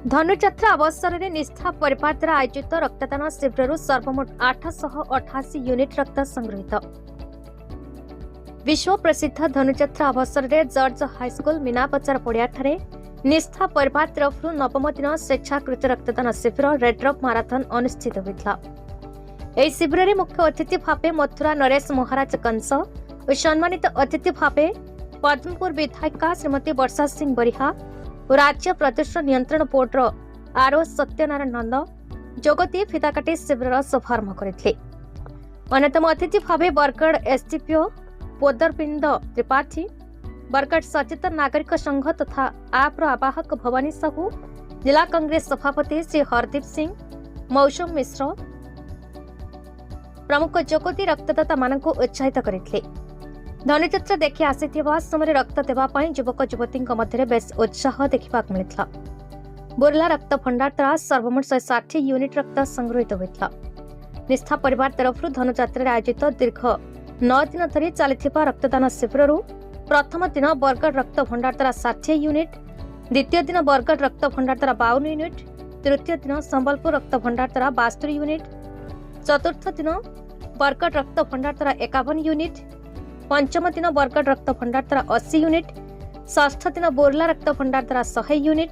धनुଯାत्रा अवसर में निष्ठा परिवार द्वारा आयोजित रक्तदान शिविर सर्वमोट 888 यूनिट रक्त संग्रहित। विश्व प्रसिद्ध धनुଯାत्रा अवसर में जर्ज हाईस्कूल मीनाबजार पड़िया निष्ठा परिवार तरफ नवम दिन स्वेच्छाकृत रक्तदान शिविर रेड्रप माराथन अनुष्ठित होता। यह शिविर में मुख्य अतिथि भाव मथुरा नरेश महाराज कंस और सम्मानित अतिथि भाव पद्मपुर विधायिका श्रीमती वर्षा सिंह बरिहा और राज्य प्रदूषण नियंत्रण बोर्ड आरओ सत्यनारायण नंद जोगदी फिताकाटी शिविर शुभारंभ करते। अन्यतम अतिथि भाव बरगढ़ एसडीपीओ पोदरबिंद त्रिपाठी, बरगढ़ सचेतन नागरिक संघ तथा आप्र आवाहक भवानी साहू, जिला कांग्रेस सभापति श्री हरदीप सिंह, मौसम मिश्र प्रमुख जोगदी रक्तदाता मानक उत्साहित करते। धनुଯାତ୍ରା देखि आसिथिबा समय रक्त देवा युवक युवती मध्य बेस उत्साह देखा मिलता। बुर्ला रक्त भंडार द्वारा सर्वमोट 160 यूनिट रक्त संग्रहित होता। निष्ठा परिवार तरफ धनुଯାत्रा आयोजित दीर्घ 9 दिन धरी चलता रक्तदान शिविर प्रथम दिन बरगढ़ रक्त भंडार द्वारा 60 यूनिट, द्वितीय दिन बरगढ़ रक्त भंडार द्वारा 52 यूनिट, तृतीय दिन संबलपुर रक्त भंडार द्वारा 72 यूनिट, चतुर्थ दिन बरगढ़ रक्त भंडार द्वारा 51 यूनिट, पंचम दिन बरगढ़ रक्त भंडार द्वारा 80 यूनिट, षष्ठ दिन बोरला रक्त भंडार द्वारा 100 यूनिट,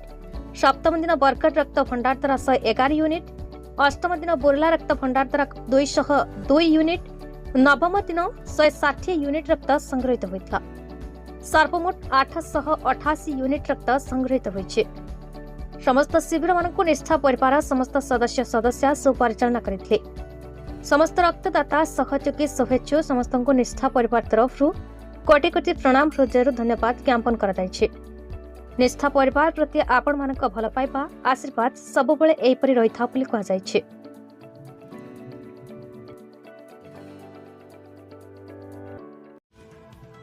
सप्तम दिन बरगढ़ रक्त भंडार द्वारा 111 यूनिट, अष्टम दिन बोरला रक्त भंडार द्वारा 202 यूनिट, नवम दिन 160 यूनिट रक्त संग्रहित होता। सर्वमोट 888 यूनिट रक्त संग्रहित होइछे। समस्त शिविर मानक निष्ठा परिवार समस्त सदस्य सुपरिचालना करथिले। समस्त रक्तदाता सहयोगी शुभेच्छु समस्त निष्ठा परिवार तरफ कोटि कोटि प्रणाम हृदय धन्यवाद ज्ञापन कराଯାଇଛି। निष्ठा परिवार प्रति आपण मानक भल पाइबा आशीर्वाद सबुबले एपरि रहिथा बोली कहाଯାଇଛି।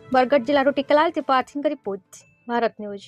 बरगढ़ जिला टिकलाल त्रिपाठी रिपोर्ट, भारत न्यूज।